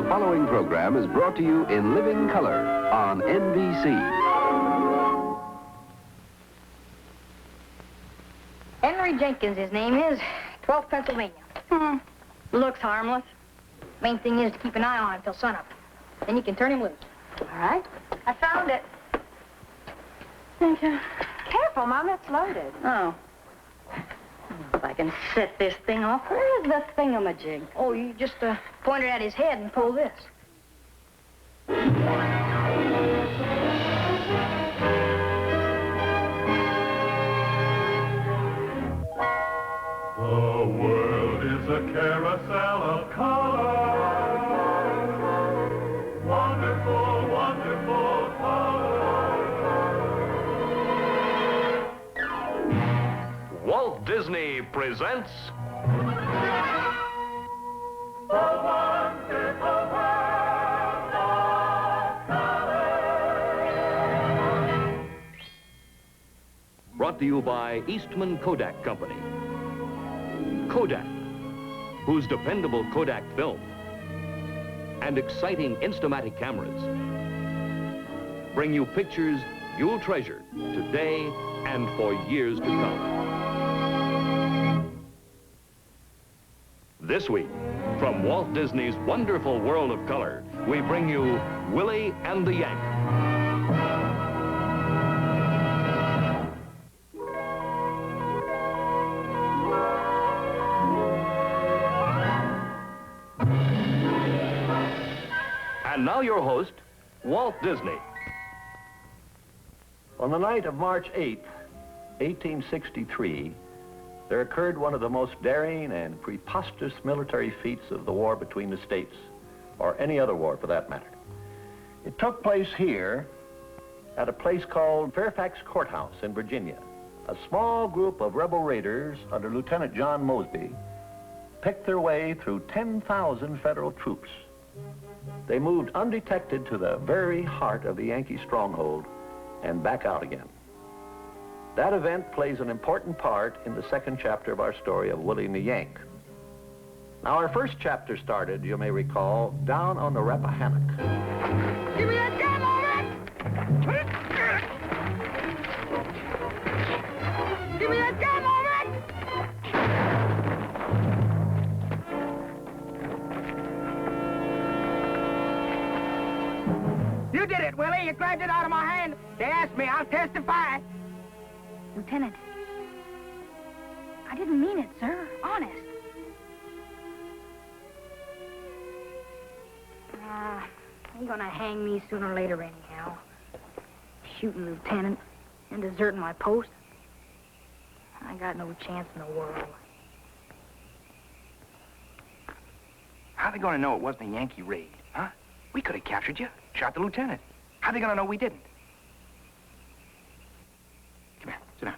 following program is brought to you in living color on NBC. Henry Jenkins, his name is, 12th Pennsylvania. Looks harmless. Main thing is to keep an eye on him till sunup. Then you can turn him loose. All right. I found it. Thank you. Careful, Mom, it's loaded. Oh. If I can set this thing off, where's the thingamajig? Oh, you just point it at his head and pull this. The world is a carousel of color. Wonderful, wonderful color. Walt Disney presents The wonderful world of color. brought to you by Eastman Kodak Company. Kodak, whose dependable Kodak film and exciting Instamatic cameras bring you pictures you'll treasure today and for years to come. This week, from Walt Disney's wonderful world of color, we bring you Willie and the Yank. And now your host, Walt Disney. On the night of March 8th, 1863, there occurred one of the most daring and preposterous military feats of the war between the states, or any other war for that matter. It took place here at a place called Fairfax Courthouse in Virginia. A small group of rebel raiders under Lieutenant John Mosby picked their way through 10,000 Federal troops. They moved undetected to the very heart of the Yankee stronghold and back out again. That event plays an important part in the second chapter of our story of Willie and the Yank. Now, our first chapter started, you may recall, down on the Rappahannock. Give me that gun, Lomax! Give me that gun, Lomax! You did it, Willie. You grabbed it out of my hand. They asked me. I'll testify. Lieutenant, I didn't mean it, sir. Honest. You're gonna hang me sooner or later anyhow. Shooting Lieutenant and deserting my post. I got no chance in the world. How are they gonna know it wasn't a Yankee raid, huh? We could have captured you, shot the lieutenant. How are they gonna know we didn't? Come here, sit down.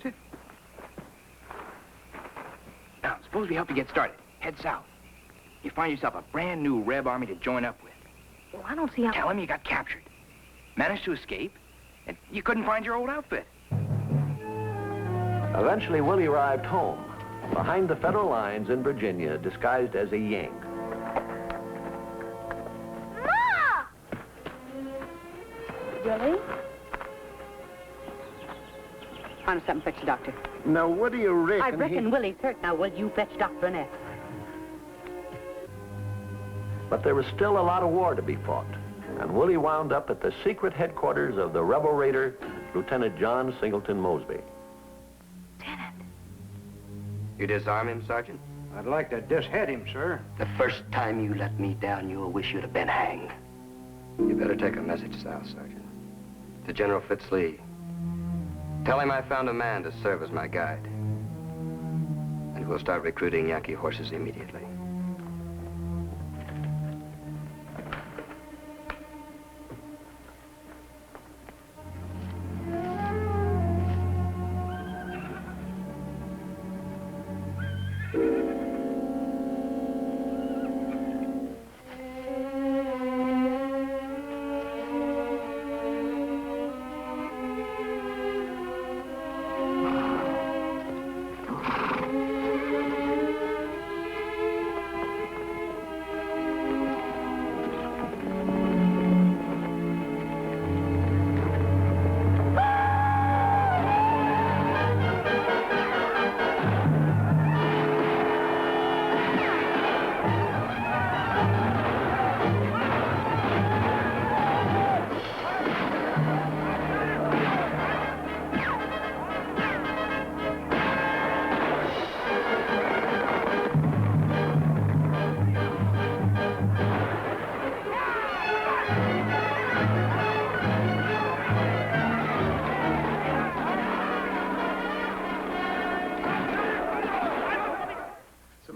Sit. Now, suppose we help you get started. Head south. You find yourself a brand new Reb army to join up with. Well, I don't see how... Tell them you got captured. Managed to escape, and you couldn't find your old outfit. Eventually, Willie arrived home, behind the Federal lines in Virginia, disguised as a Yank. Ma! Willie? Find something, fetch the doctor. Now, what do you reckon? I reckon Willie's hurt. Now, will you fetch Dr. Annette? But there was still a lot of war to be fought, and Willie wound up at the secret headquarters of the rebel raider, Lieutenant John Singleton Mosby. Lieutenant. You disarm him, Sergeant? I'd like to dishead him, sir. The first time you let me down, you'll wish you'd have been hanged. You better take a message south, Sergeant. To General Fitzhugh Lee. Tell him I found a man to serve as my guide. And we'll start recruiting Yankee horses immediately.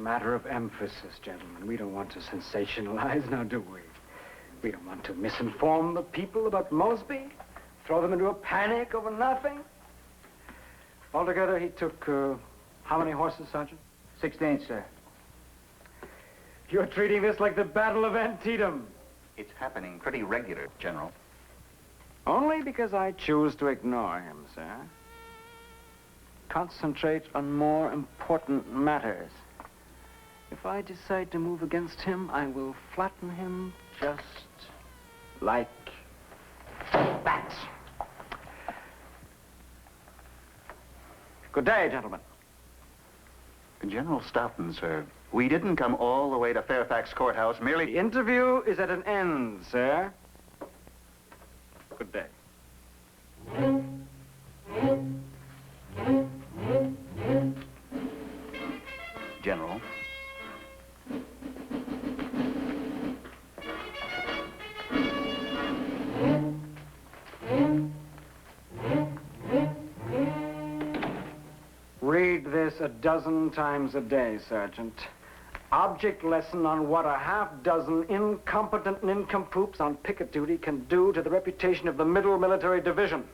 matter of emphasis, gentlemen. We don't want to sensationalize, now do we? We don't want to misinform the people about Mosby, throw them into a panic over nothing. Altogether, he took, how many horses, Sergeant? 16, sir. You're treating this like the Battle of Antietam. It's happening pretty regular, General. Only because I choose to ignore him, sir. Concentrate on more important matters. If I decide to move against him, I will flatten him just like that. Good day, gentlemen. General Stoughton, sir. We didn't come all the way to Fairfax Courthouse merely... The interview is at an end, sir. Good day. General. Read this a dozen times a day, Sergeant. Object lesson on what a half-dozen incompetent nincompoops on picket duty can do to the reputation of the Middle Military Division.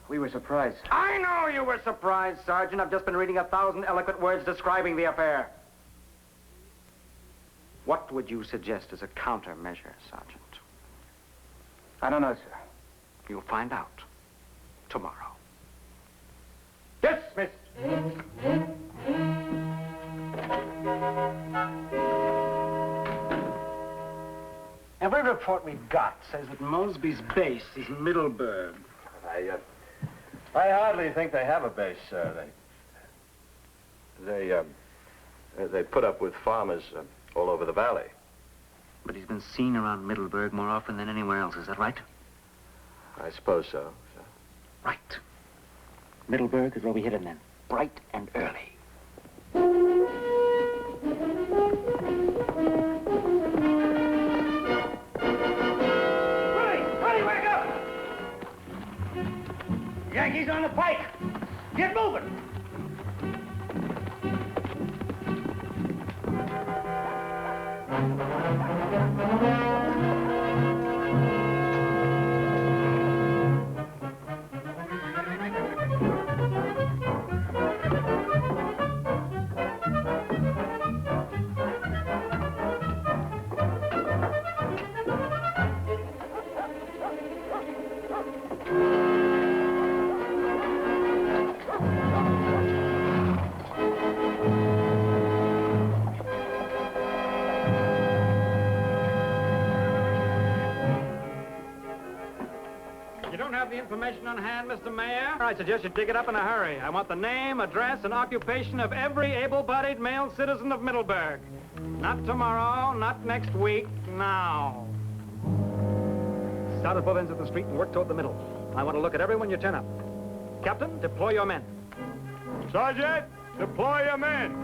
We were surprised. I know you were surprised, Sergeant. I've just been reading 1,000 eloquent words describing the affair. What would you suggest as a countermeasure, Sergeant? I don't know, sir. You'll find out tomorrow. Dismissed. Every report we've got says that Mosby's base is Middleburg. I hardly think they have a base, sir. They put up with farmers all over the valley. But he's been seen around Middleburg more often than anywhere else, is that right? I suppose so, sir. Right. Middleburg is where we hit him then, bright and early. Willie, wake up! Yankees on the pike! Get moving! Information on hand, Mr. Mayor? I suggest you dig it up in a hurry. I want the name, address, and occupation of every able-bodied male citizen of Middleburg. Not tomorrow, not next week, now. Start at both ends of the street and work toward the middle. I want to look at everyone you turn up. Captain, deploy your men. Sergeant, deploy your men.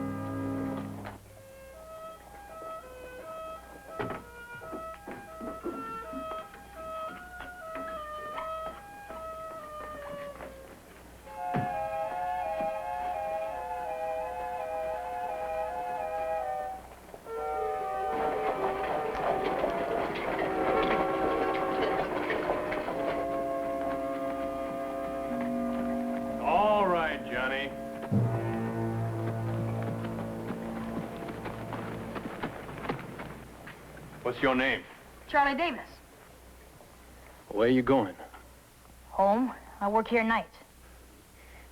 What's your name? Charlie Davis. Where you going? Home. I work here nights.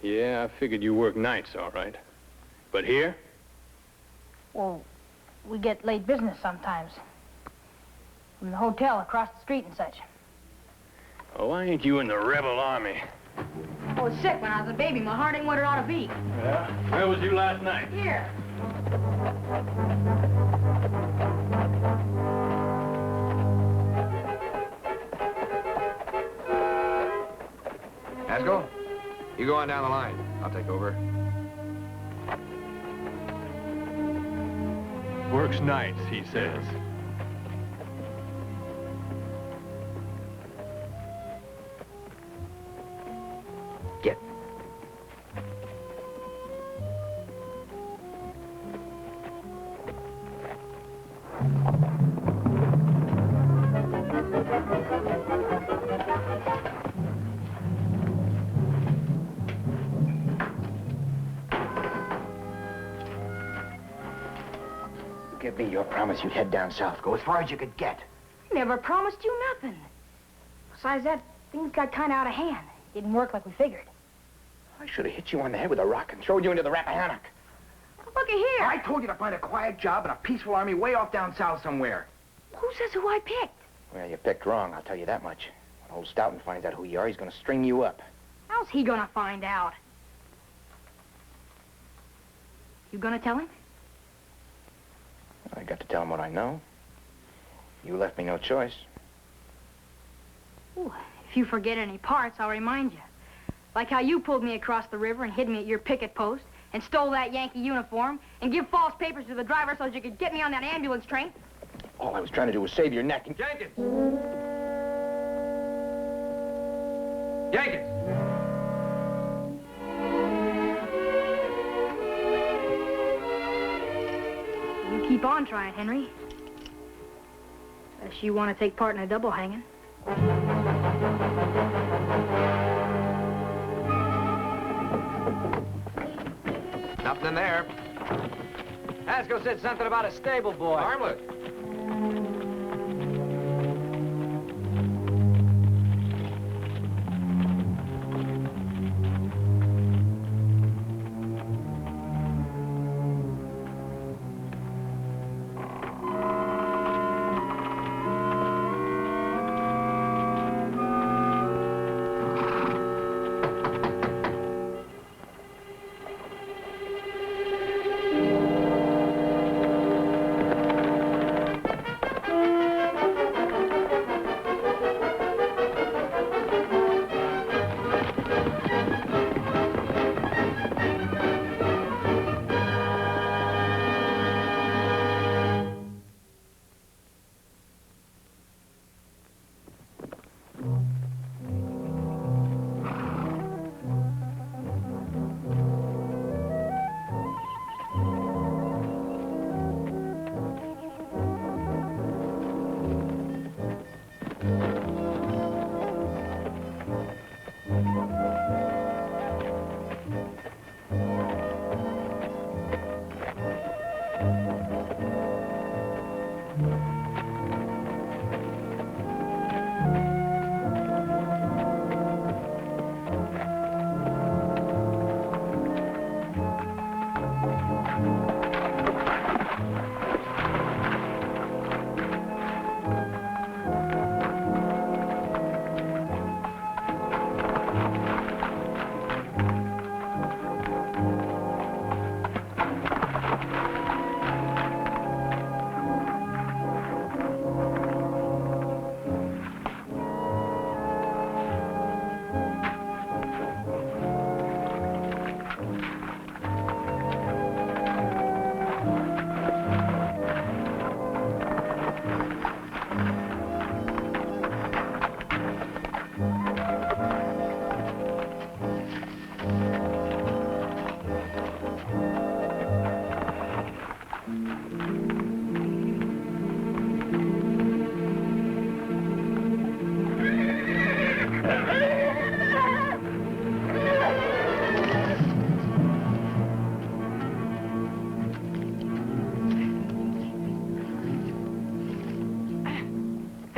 Yeah, I figured you work nights, all right. But here? Well, we get late business sometimes. From the hotel across the street and such. Oh, why ain't you in the rebel army? I was sick when I was a baby. My heart ain't what it ought to be. Yeah? Where was you last night? Here. Haskell, you go on down the line. I'll take over. Works nights, he says. Get. Give me your promise you'd head down south. Go as far as you could get. Never promised you nothing. Besides that, things got kind of out of hand. Didn't work like we figured. I should have hit you on the head with a rock and thrown you into the Rappahannock. Looky here. I told you to find a quiet job in a peaceful army way off down south somewhere. Who says who I picked? Well, you picked wrong, I'll tell you that much. When old Stoughton finds out who you are, he's gonna string you up. How's he gonna find out? You gonna tell him? I got to tell him what I know. You left me no choice. Ooh, if you forget any parts, I'll remind you. Like how you pulled me across the river and hid me at your picket post and stole that Yankee uniform and give false papers to the driver so that you could get me on that ambulance train. All I was trying to do was save your neck and... Jenkins! Jenkins! You keep on trying, Henry. Unless you want to take part in a double hanging. Nothing in there. Haskell said something about a stable boy. Harmless.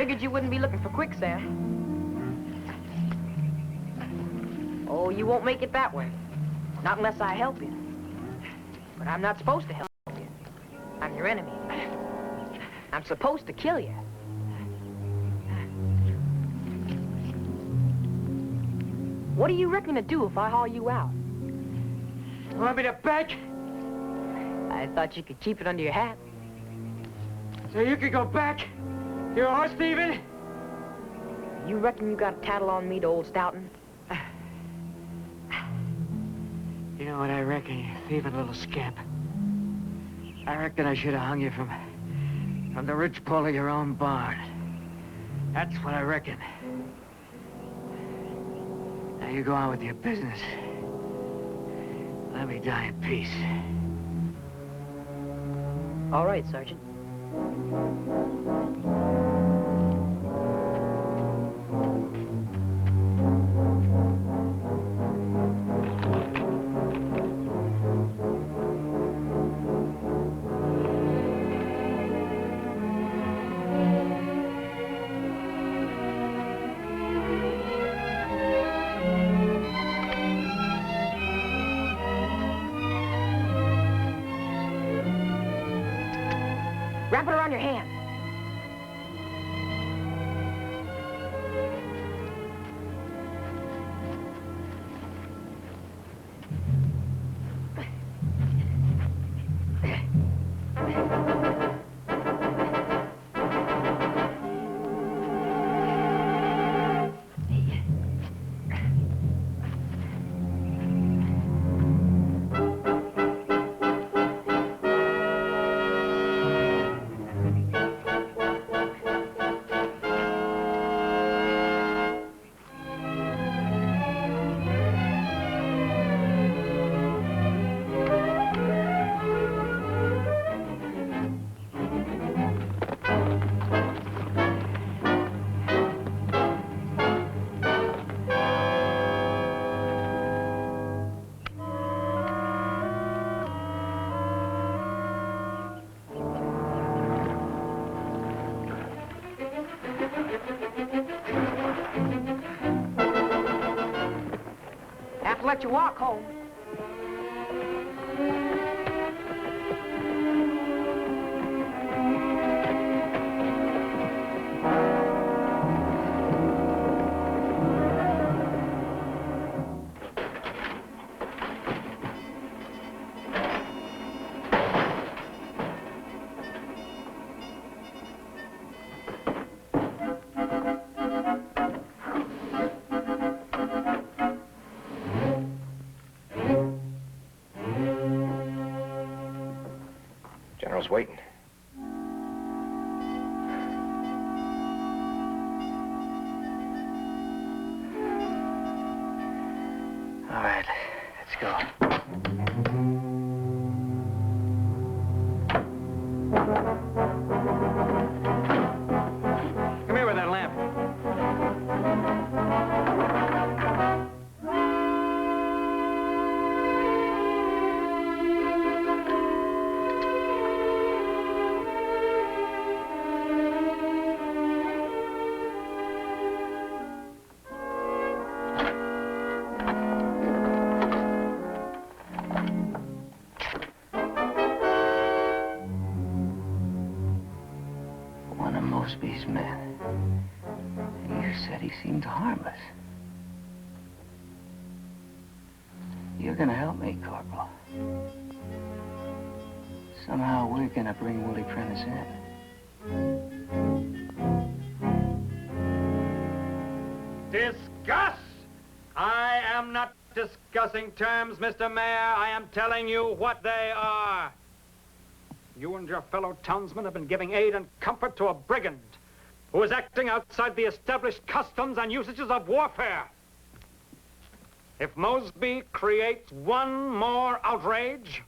Figured you wouldn't be looking for quicksand. Oh, you won't make it that way. Not unless I help you. But I'm not supposed to help you. I'm your enemy. I'm supposed to kill you. What do you reckon to do if I haul you out? You want me to bet? I thought you could keep it under your hat. So you could go back? You're a horse thieving? You reckon you got a tattle on me to old Stoughton? You know what I reckon, you thieving little scamp? I reckon I should have hung you from the ridge pole of your own barn. That's what I reckon. Now you go on with your business. Let me die in peace. All right, Sergeant. Wrap it around your hand. Have to let you walk home. General's waiting. All right, let's go. Come here with that lamp. One of Mosby's men. You said he seemed harmless. You're gonna help me, Corporal. Somehow we're gonna bring Willie Prentiss in. Discuss! I am not discussing terms, Mr. Mayor. I am telling you what they are. You and your fellow townsmen have been giving aid and comfort to a brigand who is acting outside the established customs and usages of warfare. If Mosby creates one more outrage...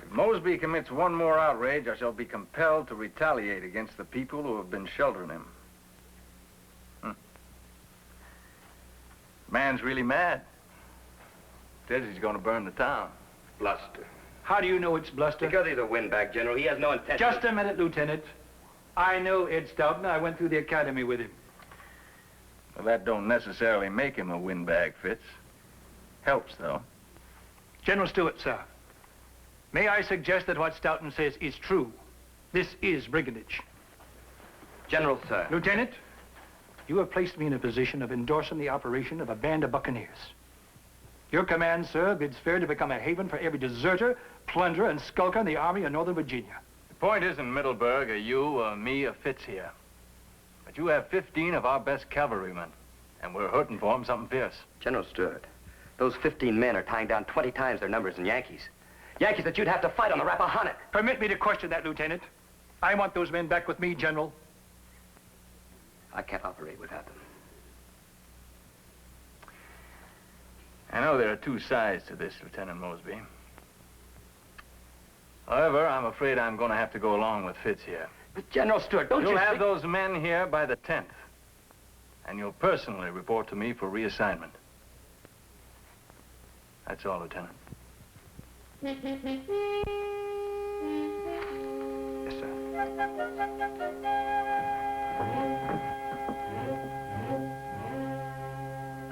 If Mosby commits one more outrage, I shall be compelled to retaliate against the people who have been sheltering him. Man's really mad. Says he's going to burn the town. Bluster. How do you know it's bluster? Because he's a windbag, General. He has no intention. Just a minute, Lieutenant. I know Ed Stoughton. I went through the academy with him. Well, that don't necessarily make him a windbag, Fitz. Helps, though. General Stewart, sir. May I suggest that what Stoughton says is true? This is brigandage. General, sir. Lieutenant, you have placed me in a position of endorsing the operation of a band of buccaneers. Your command, sir, bids fair to become a haven for every deserter, plunderer, and skulker in the Army of Northern Virginia. The point isn't Middleburg, or you, or me, or Fitz here. But you have 15 of our best cavalrymen, and we're hurting for them something fierce. General Stewart, those 15 men are tying down 20 times their numbers than Yankees. Yankees that you'd have to fight on the Rappahannock. Permit me to question that, Lieutenant. I want those men back with me, General. I can't operate without them. I know there are two sides to this, Lieutenant Mosby. However, I'm afraid I'm going to have to go along with Fitz here. But General Stewart, don't You'll have those men here by the 10th. And you'll personally report to me for reassignment. That's all, Lieutenant. Yes, sir.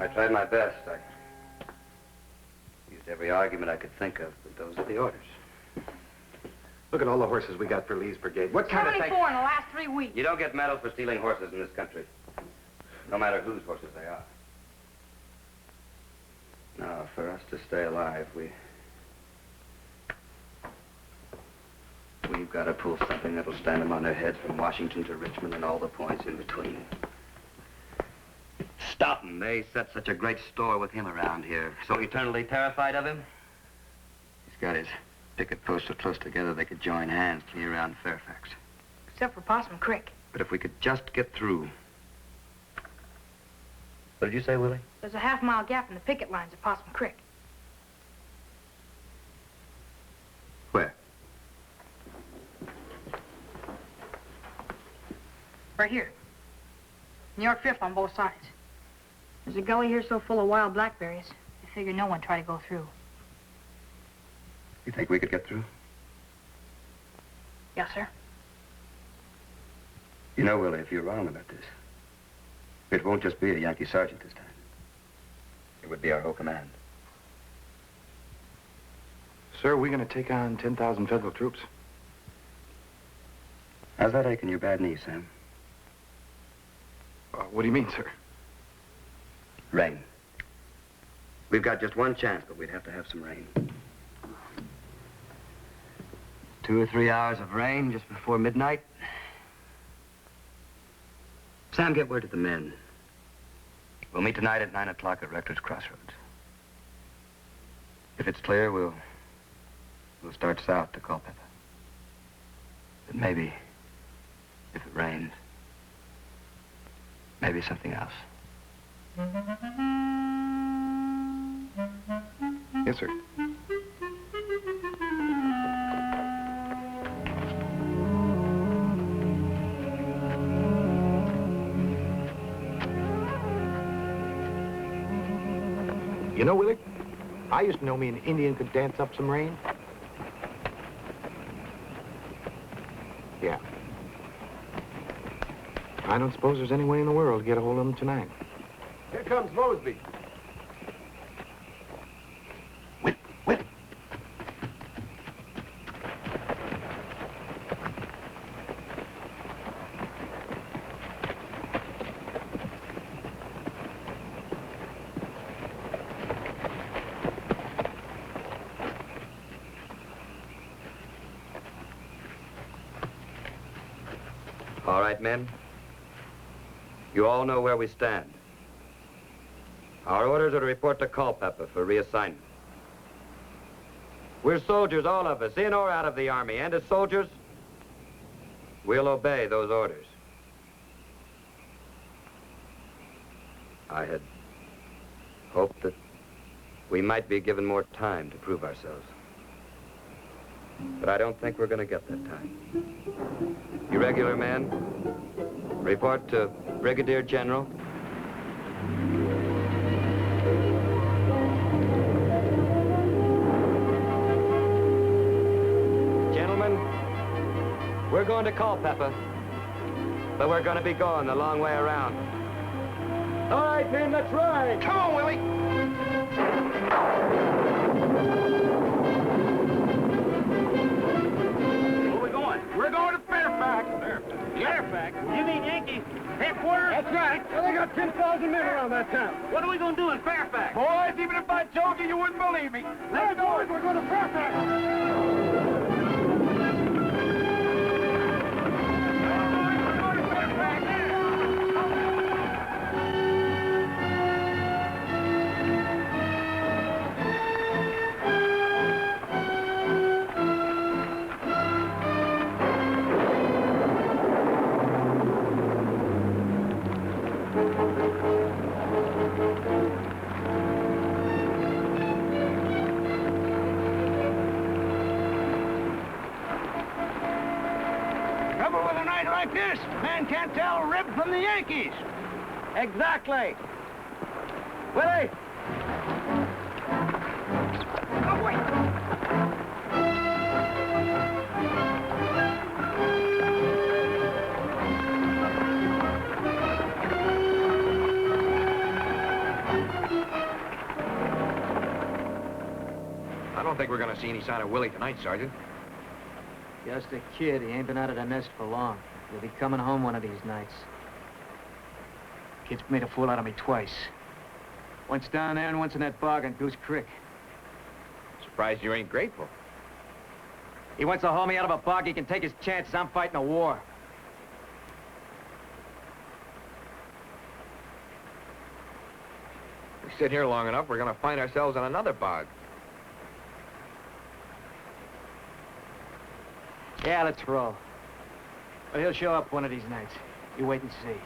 I tried my best. I used every argument I could think of, but those are the orders. Look at all the horses we got for Lee's brigade. What kind of thing? 74 in the last 3 weeks. You don't get medals for stealing horses in this country, no matter whose horses they are. Now, for us to stay alive, we've got to pull something that'll stand them on their heads from Washington to Richmond and all the points in between. Stoughton, they set such a great store with him around here. So eternally terrified of him. He's got his picket posts so close together they could join hands clear around Fairfax. Except for Possum Creek. But if we could just get through. What did you say, Willie? There's a half-mile gap in the picket lines at Possum Creek. Where? Right here. New York 5th on both sides. There's a gully here so full of wild blackberries, I figure no one tried to go through. You think we could get through? Yes, sir. You know, Willie, if you're wrong about this, it won't just be a Yankee sergeant this time. It would be our whole command. Sir, we're going to take on 10,000 federal troops. How's that aching your bad knee, Sam? What do you mean, sir? Rain. We've got just one chance, but we'd have to have some rain. 2 or 3 hours of rain just before midnight. Sam, get word to the men. We'll meet tonight at 9 o'clock at Rector's Crossroads. If it's clear, we'll start south to Culpeper. But maybe, if it rains, maybe something else. Yes, sir. You know, Willie, I used to know me an Indian could dance up some rain. Yeah. I don't suppose there's any way in the world to get a hold of him tonight. Here comes Mosby. Whip. All right, men. You all know where we stand. Our orders are to report to Culpeper for reassignment. We're soldiers, all of us, in or out of the Army, and as soldiers, we'll obey those orders. I had hoped that we might be given more time to prove ourselves. But I don't think we're going to get that time. You regular men, report to Brigadier General. Gentlemen, we're going to Culpeper, but we're going to be going the long way around. All right, men, let's ride. Come on, Willie. Where we going? We're going to Fairfax. Fairfax? You mean Yankee headquarters? That's right. Well, they got 10,000 men around that town. What are we going to do in Fairfax? Boys, even if I told you, you wouldn't believe me. Let's go. We're going to Fairfax. night like this, a man can't tell a rib from the Yankees. Exactly. Willie! Oh, wait. I don't think we're gonna see any sign of Willie tonight, Sergeant. Just a kid. He ain't been out of the nest for long. He'll be coming home one of these nights. Kid's made a fool out of me twice. Once down there and once in that bog on Goose Creek. Surprised you ain't grateful. He wants to haul me out of a bog. He can take his chances. I'm fighting a war. We sit here long enough, we're gonna find ourselves in another bog. Yeah, let's roll. But he'll show up one of these nights. You wait and see.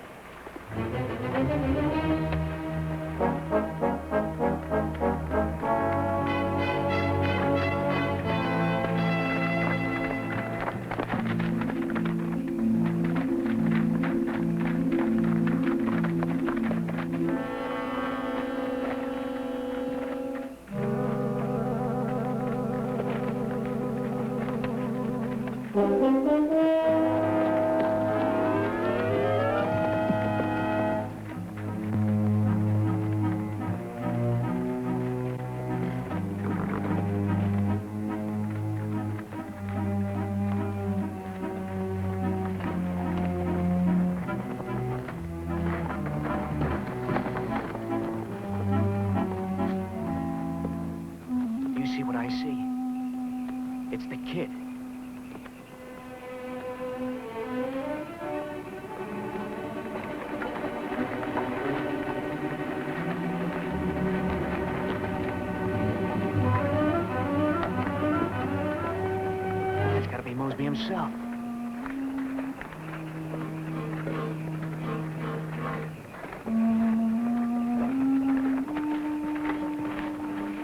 Mosby himself.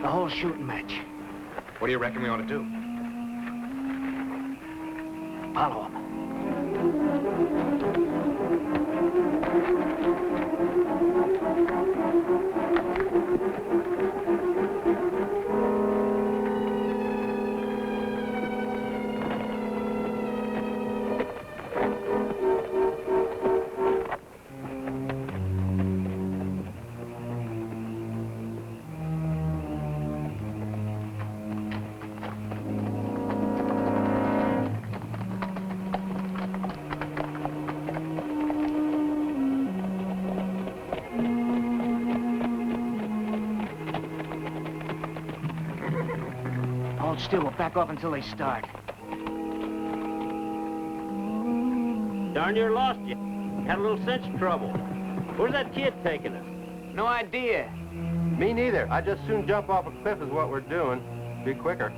The whole shooting match. What do you reckon we ought to do? Follow him. Hold still, we'll back off until they start. Darn near lost you. Had a little cinch trouble. Where's that kid taking us? No idea. Me neither. I'd just soon jump off a cliff is what we're doing. Be quicker.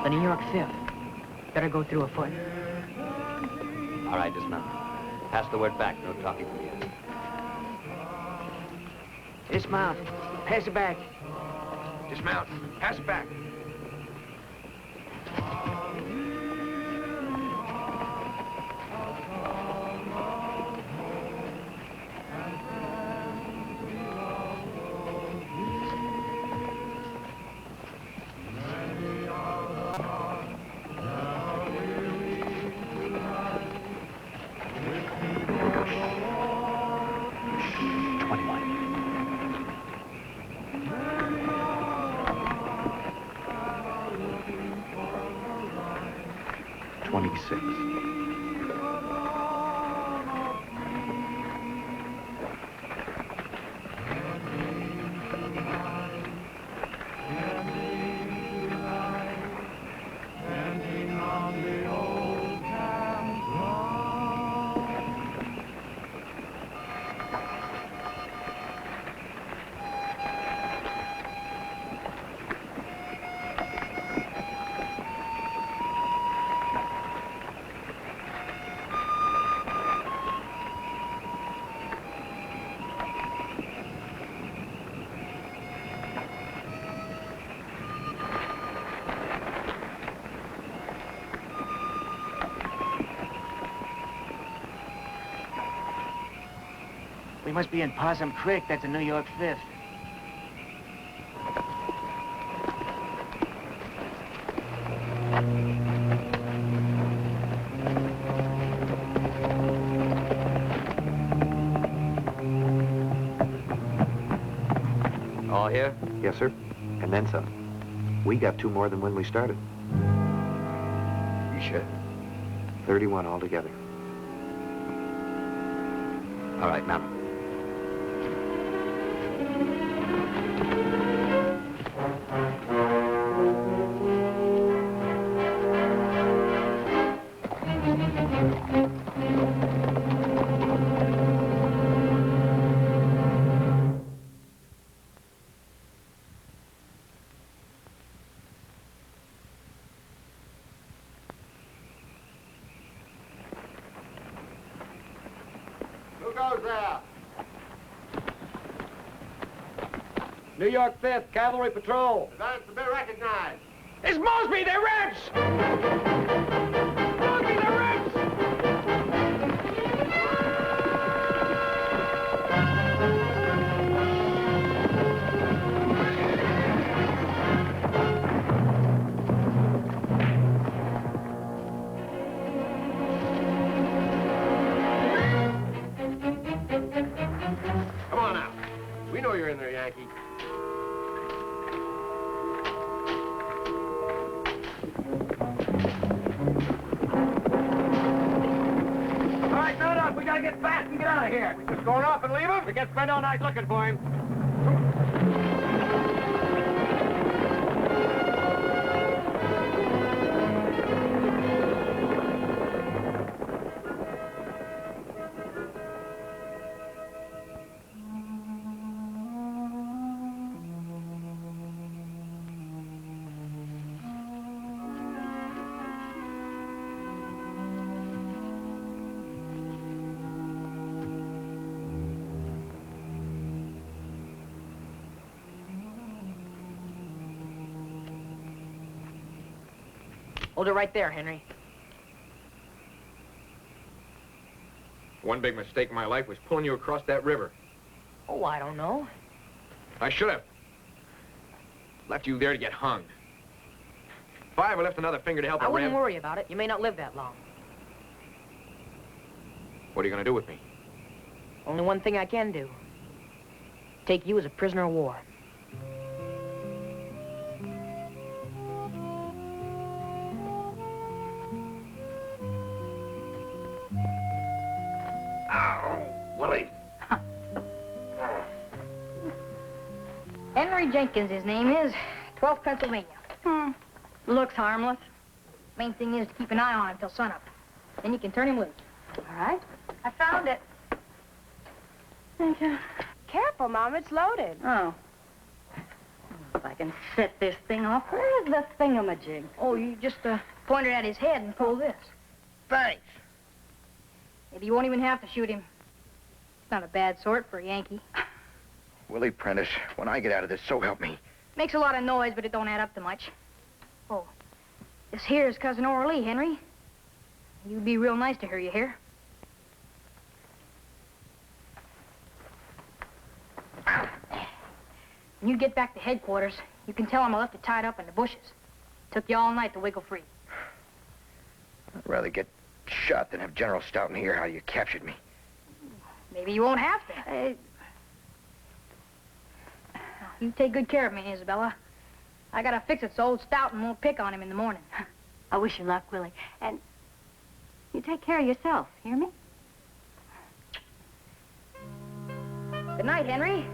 The New York 5th. Better go through afoot. All right, dismount. Pass the word back. No talking from you. Dismount. Pass it back. Dismount. Pass it back. must be in Possum Creek. That's a New York 5th. All here? Yes, sir. And then some. We got 2 more than when we started. You sure? 31 altogether. All right, now. Who goes there? New York 5th, Cavalry Patrol. Advance to be recognized. It's Mosby, they're Reps! Mosby, they're Reps! Come on out. We know you're in there, Yankee. All right, mount up. We gotta get fast and get out of here. We just going off and leave him? We can't spend all night looking for him. Hold it right there, Henry. One big mistake in my life was pulling you across that river. Oh, I don't know. I should have left you there to get hung. If I ever lift another finger to help I a wouldn't ram... worry about it. You may not live that long. What are you going to do with me? Only one thing I can do. Take you as a prisoner of war. Willie. Henry Jenkins, his name is. 12th Pennsylvania. Looks harmless. Main thing is to keep an eye on him till sunup. Then you can turn him loose. All right. I found it. Thank you. Careful, Mom, it's loaded. Oh. If I can set this thing off. Where's the thingamajig? Oh, you just point it at his head and pull this. Thanks. Maybe you won't even have to shoot him. It's not a bad sort for a Yankee. Willie Prentiss, when I get out of this, so help me. Makes a lot of noise, but it don't add up to much. Oh, this here is Cousin Oralee, Henry. You'd be real nice to her, you hear? When you get back to headquarters, you can tell him I left it tied up in the bushes. Took you all night to wiggle free. I'd rather get shot than have General Stoughton hear how you captured me. Maybe you won't have to. You take good care of me, Isabella. I gotta fix it so old Stoughton won't pick on him in the morning. I wish you luck, Willie. And you take care of yourself, hear me? Good night, Henry.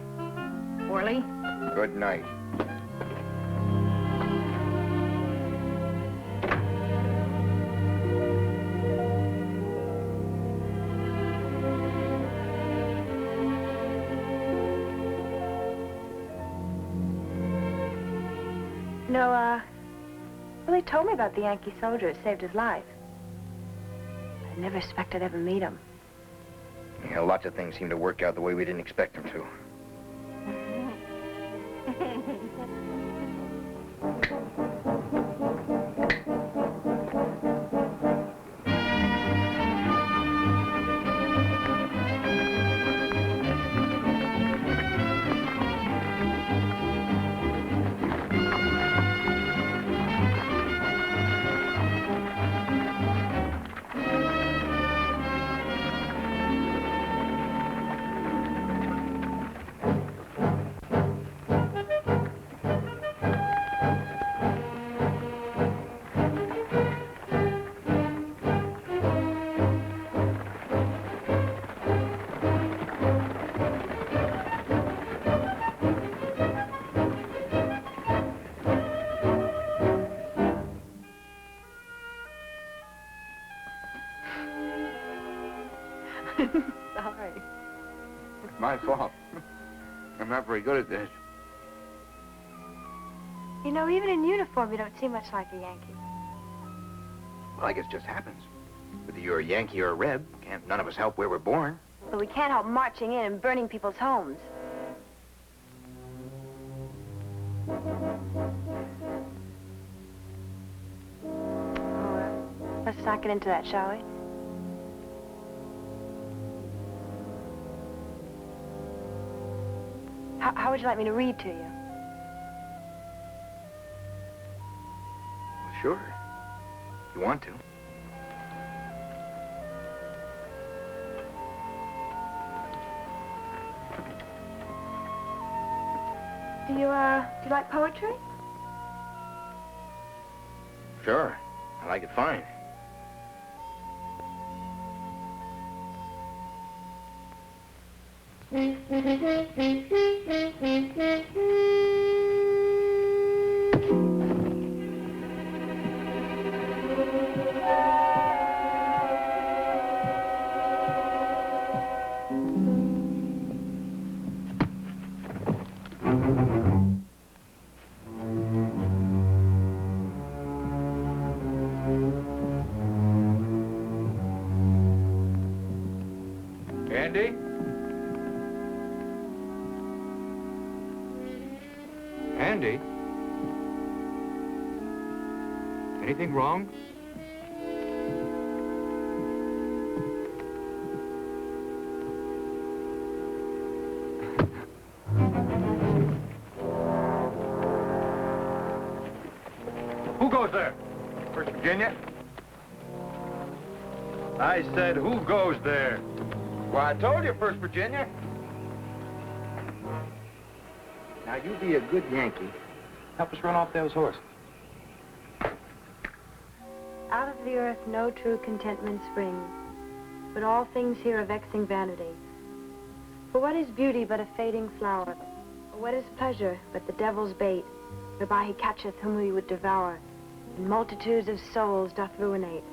Oralee. Good night. No, Willie told me about the Yankee soldier that saved his life. I never expected I'd ever meet him. Yeah, lots of things seem to work out the way we didn't expect them to. Sorry. It's my fault. I'm not very good at this. You know, even in uniform, you don't seem much like a Yankee. Well, I guess it just happens. Whether you're a Yankee or a Reb, can't none of us help where we're born. But we can't help marching in and burning people's homes. Let's not get into that, shall we? How would you like me to read to you? Well, sure. You want to. Do you like poetry? Sure. I like it fine. Andy? Andy? Anything wrong? Who goes there? First Virginia? I said, who goes there? Well, I told you, First Virginia. Now, you be a good Yankee. Help us run off those horses. Out of the earth no true contentment springs, but all things here are vexing vanity. For what is beauty but a fading flower? Or what is pleasure but the devil's bait, whereby he catcheth whom he would devour, and multitudes of souls doth ruinate?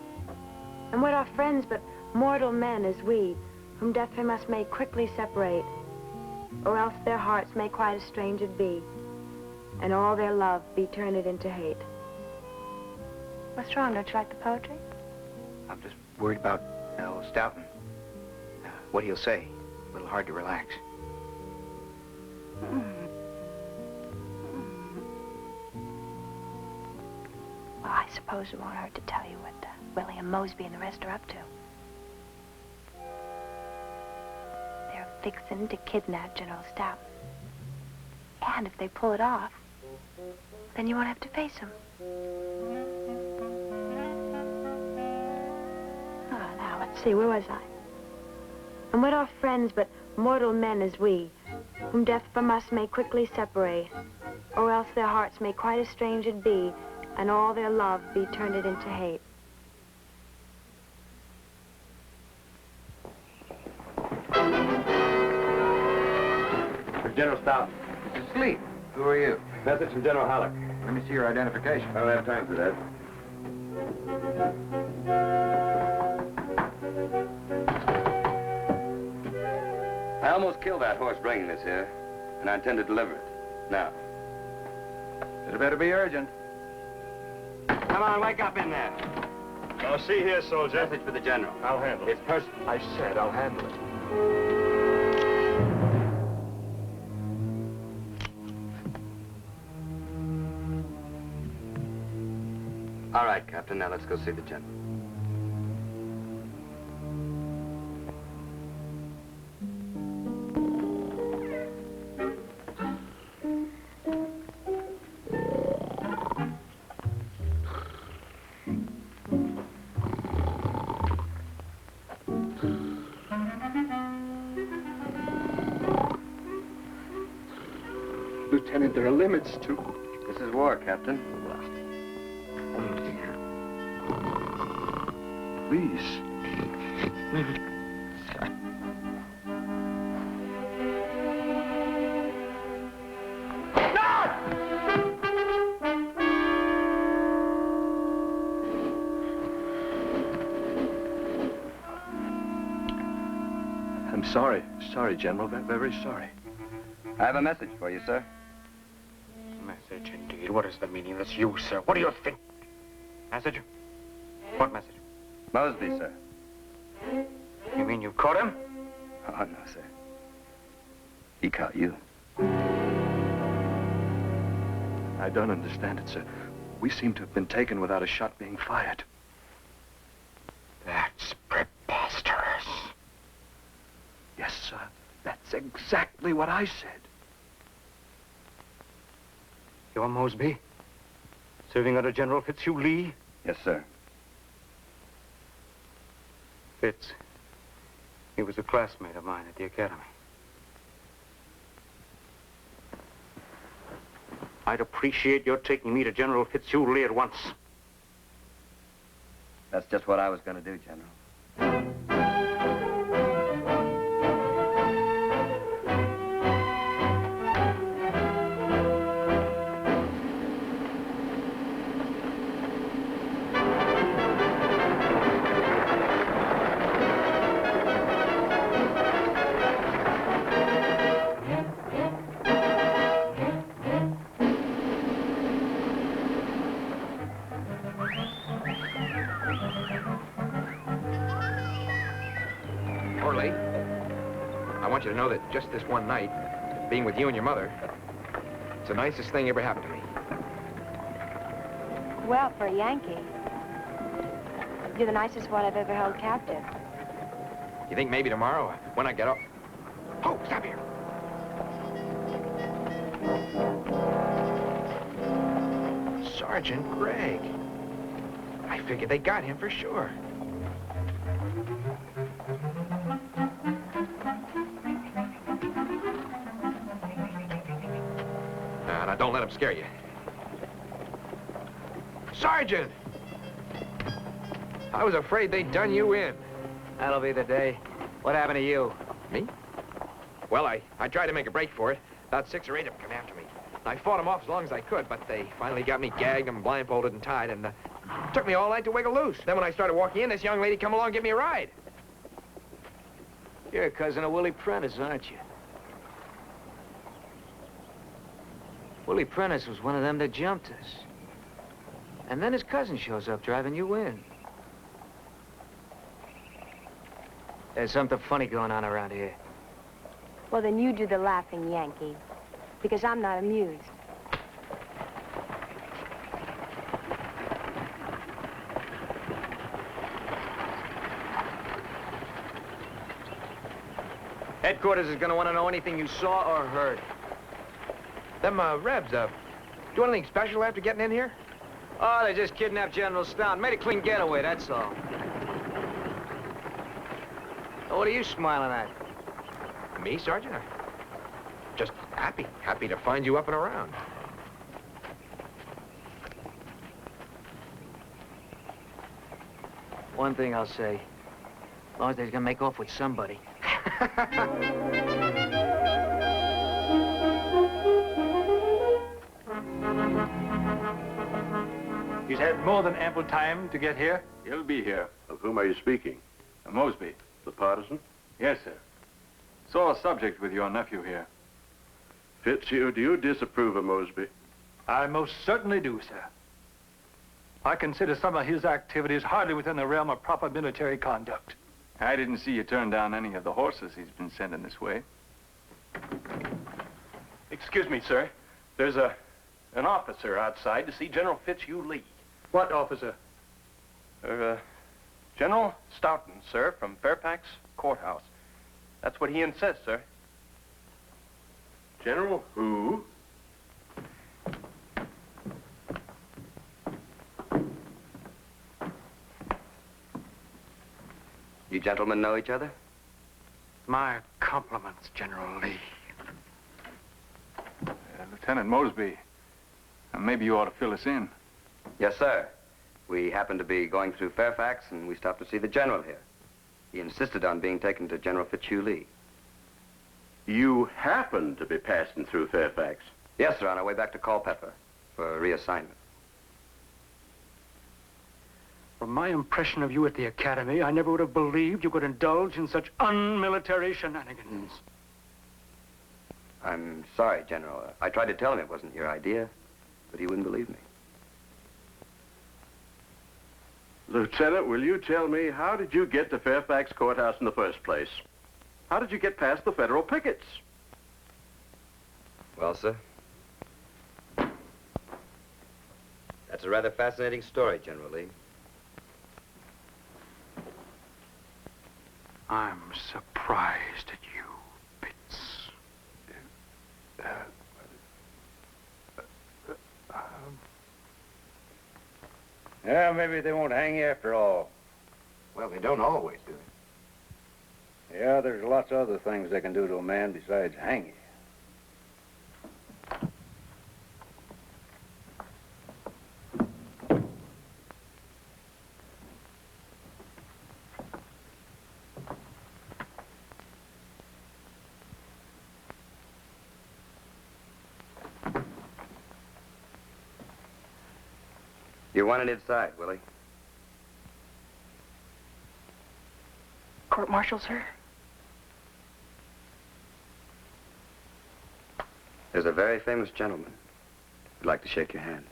And what are friends but mortal men as we, whom death from us may quickly separate, or else their hearts may quite estranged be, and all their love be turned into hate. What's wrong? Don't you like the poetry? I'm just worried about Stoughton. What he'll say. A little hard to relax. Well, I suppose it won't hurt to tell you what Willie and Mosby and the rest are up to. They're fixing to kidnap General Stoughton. And if they pull it off, then you won't have to face him. Oh, now, let's see, where was I? And what are friends but mortal men as we, whom death from us may quickly separate, or else their hearts may quite estranged be, and all their love be turned into hate. General Stoughton. He's asleep. Who are you? Message from General Halleck. Let me see your identification. I don't have time for that. I almost killed that horse bringing this here, and I intend to deliver it. Now. It better be urgent. Come on, wake up in there. Oh, see here, soldier. Message for the general. I'll handle it. It's personal. I said I'll handle it. All right, Captain, now let's go see the general. Lieutenant, there are limits to... This is war, Captain. Please. Sorry, General. Very sorry. I have a message for you, sir. Message, indeed. What is the meaning of this, you, sir? What do you think? Message? What message? Mosby, sir. You mean you caught him? Oh, no, sir. He caught you. I don't understand it, sir. We seem to have been taken without a shot being fired. That's preposterous. Yes, sir. That's exactly what I said. You're Mosby? Serving under General Fitzhugh Lee? Yes, sir. Fitz. He was a classmate of mine at the academy. I'd appreciate your taking me to General Fitzhugh Lee at once. That's just what I was going to do, General. Oralee, I want you to know that just this one night, being with you and your mother, it's the nicest thing ever happened to me. Well, for a Yankee, you're the nicest one I've ever held captive. You think maybe tomorrow, when I get up... Oh, stop here. Sergeant Gregg. I figured they got him for sure. Now, don't let him scare you. Sergeant! I was afraid they'd done you in. That'll be the day. What happened to you? Me? Well, I tried to make a break for it. About 6 or 8 of them came after me. I fought them off as long as I could, but they finally got me gagged and blindfolded and tied, and took me all night to wiggle loose. Then when I started walking in, this young lady come along and give me a ride. You're a cousin of Willie Prentiss, aren't you? Willie Prentiss was one of them that jumped us. And then his cousin shows up driving you in. There's something funny going on around here. Well, then you do the laughing, Yankee, because I'm not amused. Headquarters is gonna want to know anything you saw or heard. Them, Rebs, do anything special after getting in here? Oh, they just kidnapped General Stoughton. Made a clean getaway, that's all. Oh, what are you smiling at? Me, Sergeant? I'm just happy. Happy to find you up and around. One thing I'll say. As long as they're gonna make off with somebody. He's had more than ample time to get here. He'll be here. Of whom are you speaking? Mosby. The partisan? Yes, sir. Sore subject with your nephew here. Fitzhugh, do you disapprove of Mosby? I most certainly do, sir. I consider some of his activities hardly within the realm of proper military conduct. I didn't see you turn down any of the horses he's been sending this way. Excuse me, sir. There's an officer outside to see General Fitzhugh Lee. What officer? General Stoughton, sir, from Fairfax Courthouse. That's what he insists, sir. General who? You gentlemen know each other? My compliments, General Lee. Lieutenant Mosby, maybe you ought to fill us in. Yes, sir. We happened to be going through Fairfax, and we stopped to see the general here. He insisted on being taken to General Fitzhugh Lee. You happened to be passing through Fairfax? Yes, sir, on our way back to Culpeper for reassignment. From my impression of you at the academy, I never would have believed you could indulge in such unmilitary shenanigans. I'm sorry, General. I tried to tell him it wasn't your idea, but he wouldn't believe me. Lieutenant, will you tell me, how did you get to Fairfax Courthouse in the first place? How did you get past the federal pickets? Well, sir, that's a rather fascinating story, General Lee. I'm surprised at you, Pitts. Yeah, maybe they won't hang you after all. Well, they don't always, do they? Yeah, there's lots of other things they can do to a man besides hang you. You're wanted inside, Willie. Court-martial, sir? There's a very famous gentleman who'd like to shake your hand.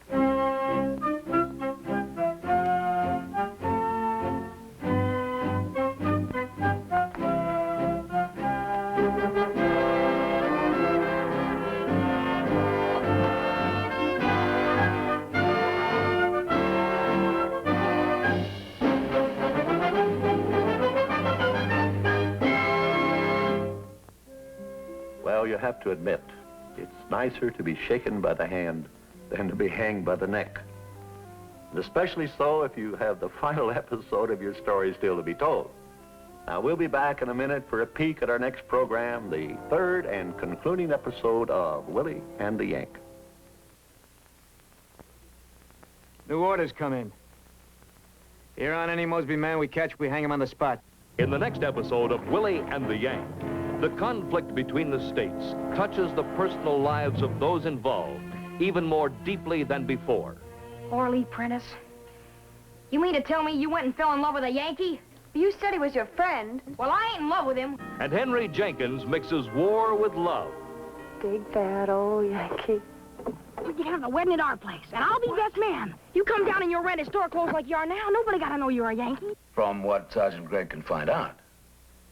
Well, you have to admit, it's nicer to be shaken by the hand than to be hanged by the neck. And especially so if you have the final episode of your story still to be told. Now, we'll be back in a minute for a peek at our next program, the third and concluding episode of Willie and the Yank. New orders come in. Here on any Mosby man we catch, we hang him on the spot. In the next episode of Willie and the Yank, the conflict between the states touches the personal lives of those involved even more deeply than before. Oralee Prentiss, you mean to tell me you went and fell in love with a Yankee? You said he was your friend. Well, I ain't in love with him. And Henry Jenkins mixes war with love. Big bad old Yankee. We can have the wedding at our place, and I'll be best man. You come down in your rented store clothes like you are now, nobody gotta know you're a Yankee. From what Sergeant Gregg can find out,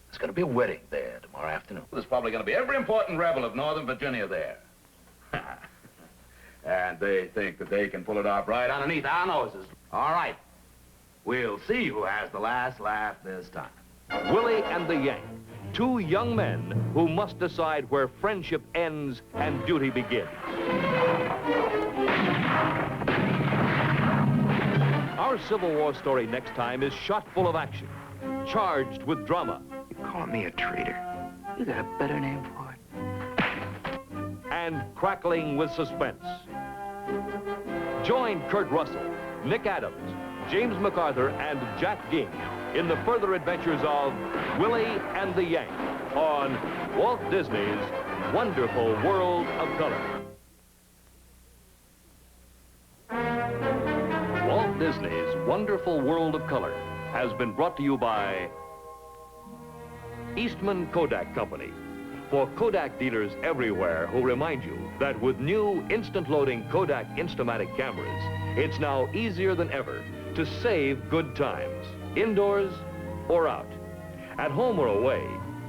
there's going to be a wedding there tomorrow afternoon. There's probably going to be every important rebel of Northern Virginia there. And they think that they can pull it off right underneath our noses. All right. We'll see who has the last laugh this time. Willie and the Yank, two young men who must decide where friendship ends and duty begins. Our Civil War story next time is shot full of action, charged with drama. Call me a traitor. You got a better name for it. And crackling with suspense. Join Kurt Russell, Nick Adams, James MacArthur, and Jack Ging in the further adventures of Willie and the Yank on Walt Disney's Wonderful World of Color. Walt Disney's Wonderful World of Color has been brought to you by Eastman Kodak Company, for Kodak dealers everywhere who remind you that with new instant-loading Kodak Instamatic cameras, it's now easier than ever to save good times, indoors or out. At home or away,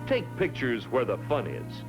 take pictures where the fun is.